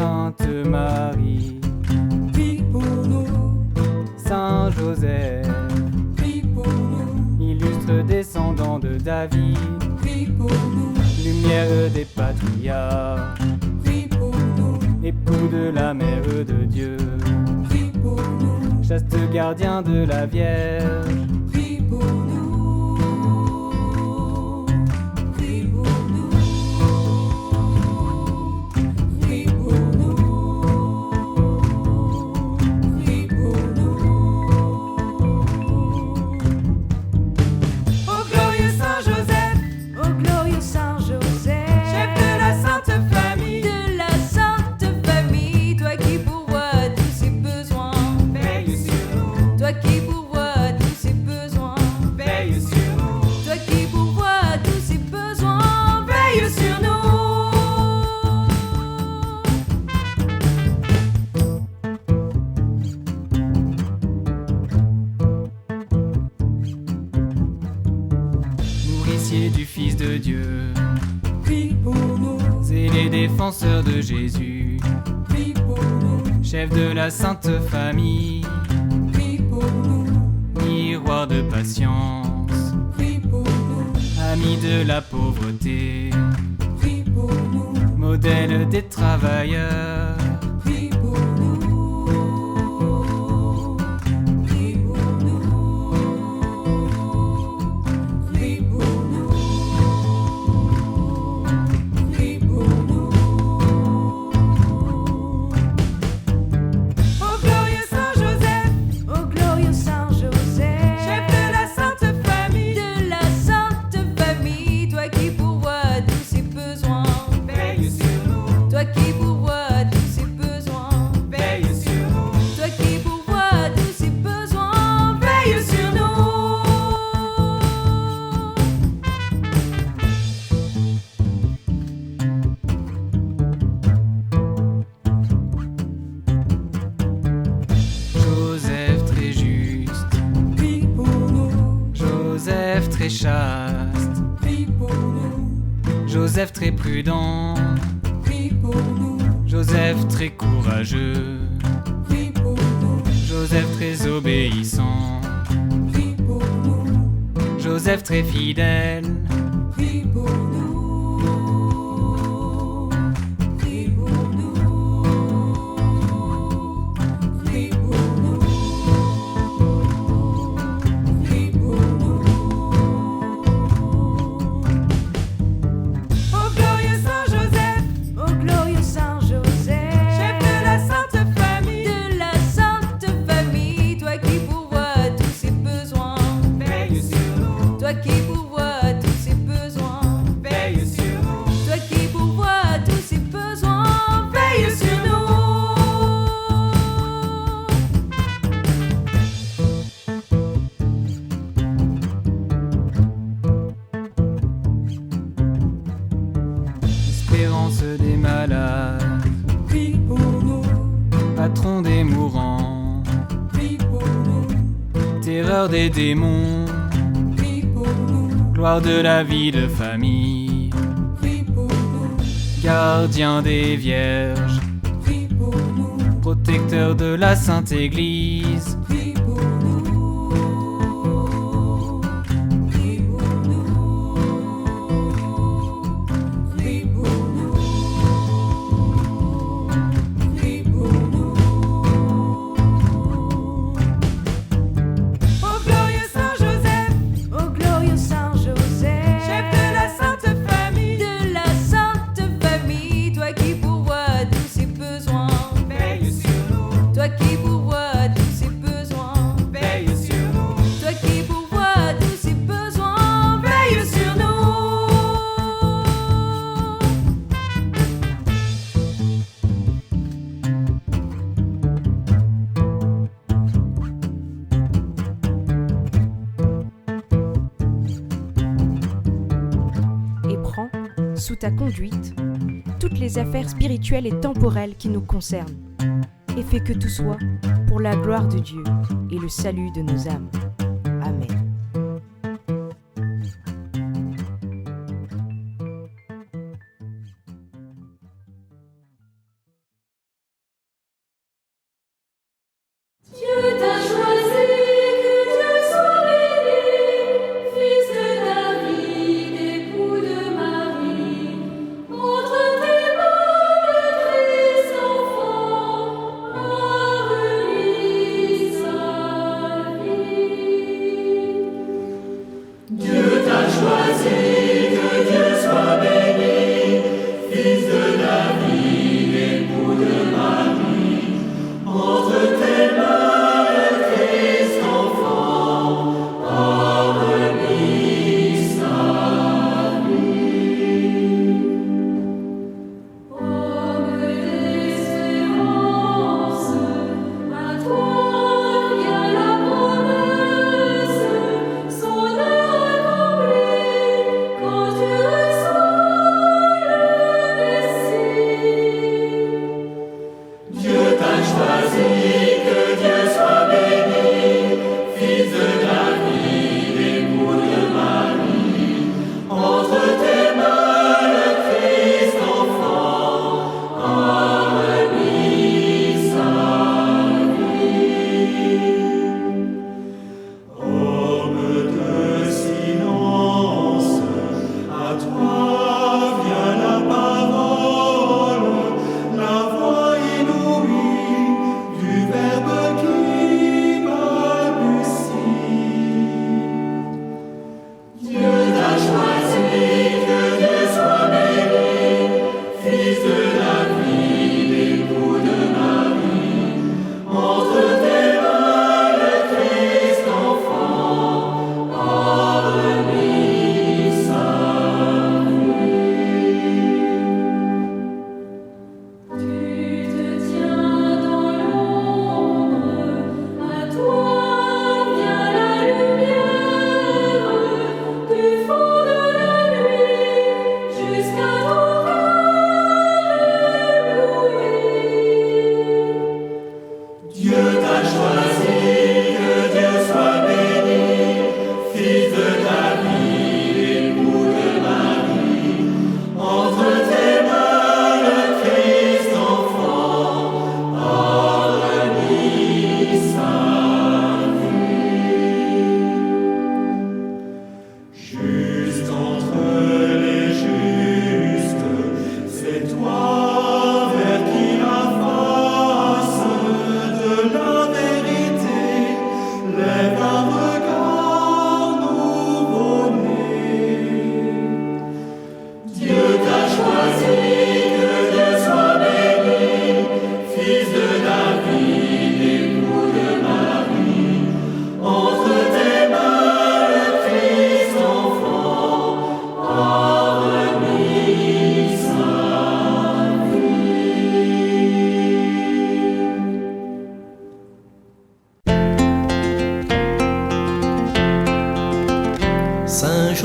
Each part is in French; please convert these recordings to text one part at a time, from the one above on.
Sainte Marie, prie pour nous, Saint Joseph, prie pour nous, illustre descendant de David, prie pour nous, lumière des patriarches, prie pour nous, époux de la mère de Dieu, prie pour nous, chaste gardien de la Vierge, prie pour nous, prie pour nous, prie pour nous, prie pour nous. Ô glorieux Saint Joseph, Ô glorieux Saint Joseph, chef de la Sainte Famille, de la Sainte Famille, toi qui pourvois tous ses besoins, veille sur nous, toi qui pourvois tous ses besoins, veille sur nous, toi qui pourvois tous ses besoins, veille sur nous. nourricier du Fils de Dieu, prie pour nous, zélé défenseur de Jésus, prie pour nous, chef de la Sainte Famille, prie pour nous, miroir de patience, prie pour nous, ami de la pauvreté, prie pour nous, modèle des travailleurs, prie pour nous, prie pour nous, prie pour nous, prie pour nous. Ô glorieux Saint Joseph, Ô glorieux Saint Joseph, chef de la Sainte Famille, de la Sainte Famille, toi qui pourvois tous ses besoins, veille sur nous, toi qui pourvois tous ses besoins, veille sur nous, toi qui pourvois tous ses besoins, veille sur nous. Joseph très juste, prie pour nous, Joseph très chaste, prie pour nous, Joseph très prudent, prie pour nous, Joseph très courageux, prie pour nous, Joseph très obéissant, prie pour nous, Joseph très fidèle, prie pour nous, prie pour nous, prie pour nous, prie pour nous. Ô glorieux Saint Joseph, Ô glorieux Saint Joseph, chef de la Sainte Famille, de la Sainte Famille, toi qui pourvois tous ses besoins, veille sur nous, toi qui pourvois tous ses besoins, veille sur nous, toi qui pourvois tous ses besoins, veille sur nous. espérance des malades, prie pour nous, patron des mourants, prie pour nous, terreur des démons, prie pour nous, gloire de la vie de famille, prie pour nous, gardien des vierges, prie pour nous, protecteur de la Sainte Église, prie pour nous, prie pour nous, prie pour nous, prie pour nous. Ô glorieux Saint Joseph, Ô glorieux Saint Joseph, chef de la Sainte Famille, de la Sainte Famille, toi qui pourvois tous ses besoins, veille sur nous, toi qui pourvois tous ses besoins, veille sur nous, toi qui pourvois tous ses besoins, veille sur nous. Et prends, sous ta conduite, toutes les affaires spirituelles et temporelles qui nous concernent, et fais que tout soit pour la gloire de Dieu et le salut de nos âmes. Amen.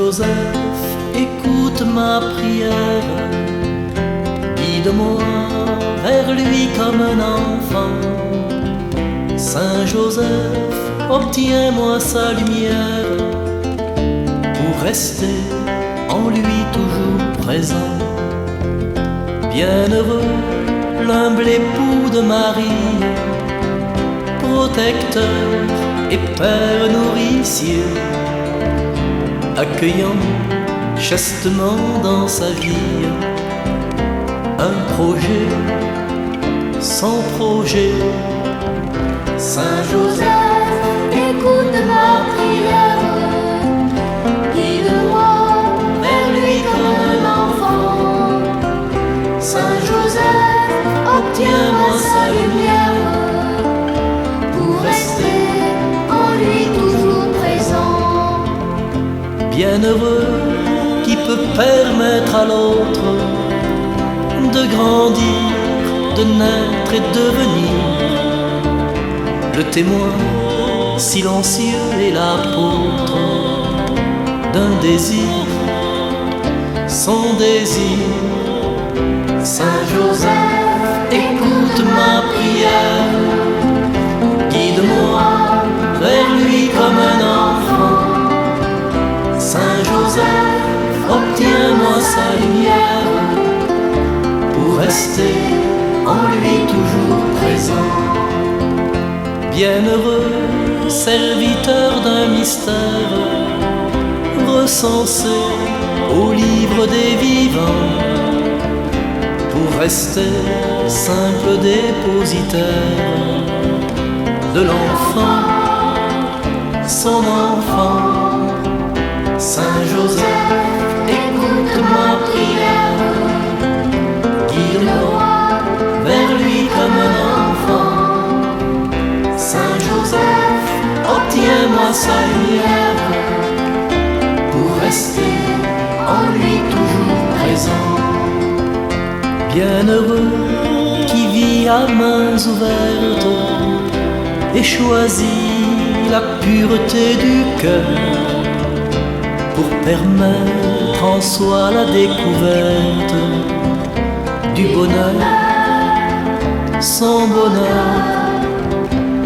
Joseph, écoute ma prière, guide-moi vers lui comme un enfant. Saint Joseph, obtiens-moi sa lumière, pour rester en lui toujours présent. Bienheureux l'humble époux de Marie, protecteur et père nourricier, accueillant chastement dans sa vie un projet sans projet. Saint Joseph, écoute ma prière, guide-moi vers lui comme un enfant. Saint Joseph, obtiens-moi sa lumière, pour rester en lui toujours présent. Bienheureux qui peut permettre à l'autre de grandir, de naître et de devenir le témoin silencieux et l'apôtre d'un désir sans désir. Saint Joseph, écoute ma prière, guide-moi vers lui comme un enfant. Saint Joseph, obtiens-moi sa lumière, pour rester en lui toujours présent. Bienheureux, serviteur d'un mystère, recensé au livre des vivants, pour rester simple dépositaire de l'enfant, son enfant. Saint Joseph, écoute ma prière, guide-moi vers lui comme un enfant. Saint Joseph, obtiens-moi sa lumière, pour rester en lui toujours présent. Bienheureux qui vit à mains ouvertes et choisit la pureté du cœur, pour permettre en soi la découverte du bonheur, son bonheur.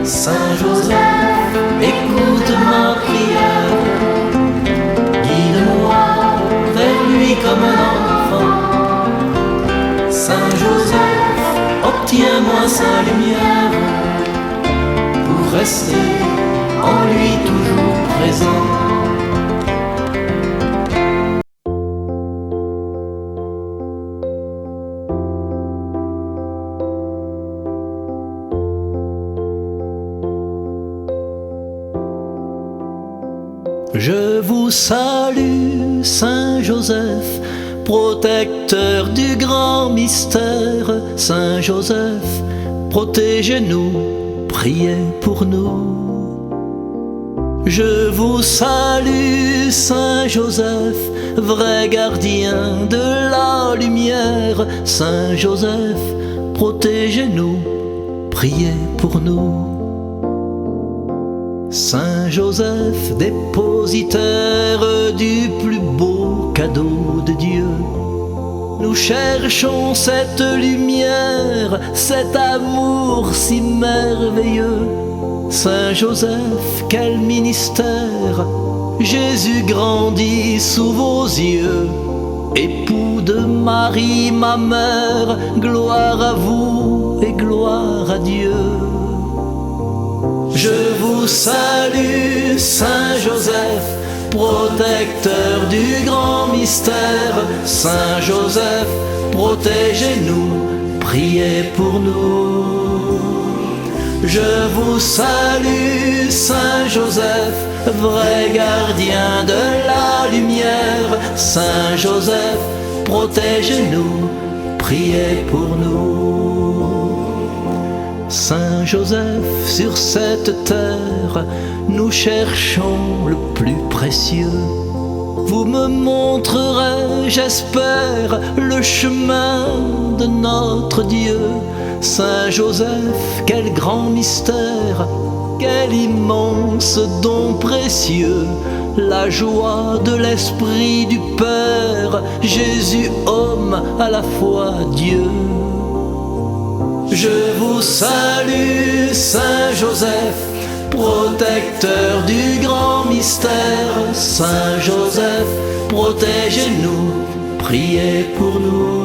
Saint Joseph, écoute ma prière, guide-moi vers lui comme un enfant. Saint Joseph, obtiens-moi sa lumière, pour rester en lui toujours présent. Je vous salue, Saint Joseph, protecteur du grand mystère. Saint Joseph, protégez-nous, priez pour nous. Je vous salue, Saint Joseph, vrai gardien de la lumière. Saint Joseph, protégez-nous, priez pour nous. Saint Joseph, dépositaire du plus beau cadeau de Dieu, nous cherchons cette lumière, cet amour si merveilleux. Saint Joseph, quel ministère, Jésus grandit sous vos yeux. Époux de Marie, ma mère, gloire à vous et gloire à Dieu. Je vous salue, Saint Joseph, protecteur du grand mystère. Saint Joseph, protégez-nous, priez pour nous. Je vous salue, Saint Joseph, vrai gardien de la lumière. Saint Joseph, protégez-nous, priez pour nous. Saint Joseph, sur cette terre, nous cherchons le plus précieux. Vous me montrerez, j'espère, le chemin de notre Dieu. Saint Joseph, quel grand mystère, quel immense don précieux, la joie de l'Esprit du Père, Jésus homme, à la fois Dieu. Je vous salue, Saint Joseph, protecteur du grand mystère. Saint Joseph, protégez-nous, priez pour nous.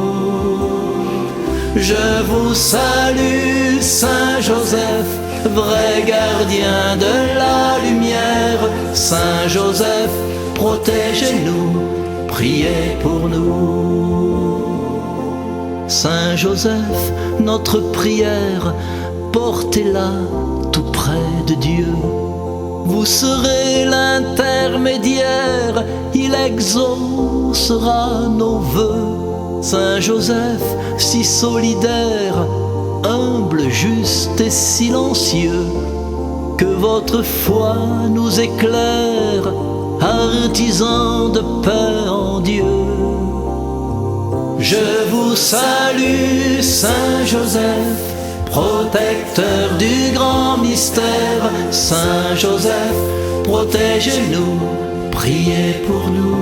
Je vous salue, Saint Joseph, vrai gardien de la lumière. Saint Joseph, protégez-nous, priez pour nous. Saint Joseph, notre prière, portez-la tout près de Dieu. Vous serez l'intermédiaire, il exaucera nos vœux. Saint Joseph, si solidaire, humble, juste et silencieux, que votre foi nous éclaire, artisan de paix en Dieu. Je vous salue, Saint Joseph, protecteur du grand mystère. Saint Joseph, protégez-nous, priez pour nous.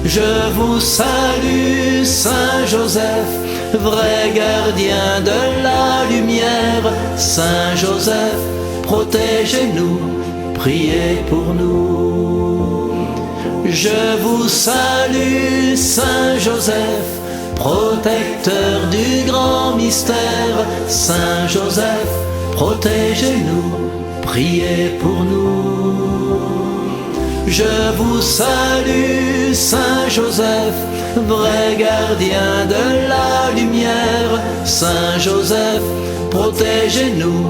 Je vous salue, Saint Joseph, vrai gardien de la lumière. Saint Joseph, protégez-nous, priez pour nous. Je vous salue, Saint Joseph, protecteur du grand mystère. Saint Joseph, protégez-nous, priez pour nous. Je vous salue, Saint Joseph, vrai gardien de la lumière. Saint Joseph, protégez-nous,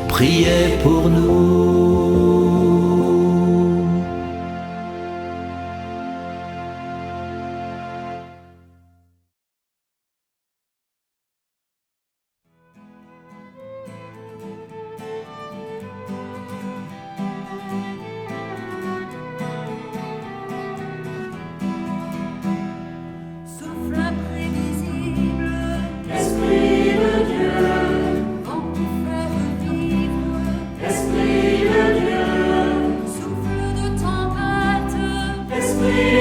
priez pour nous. Esprit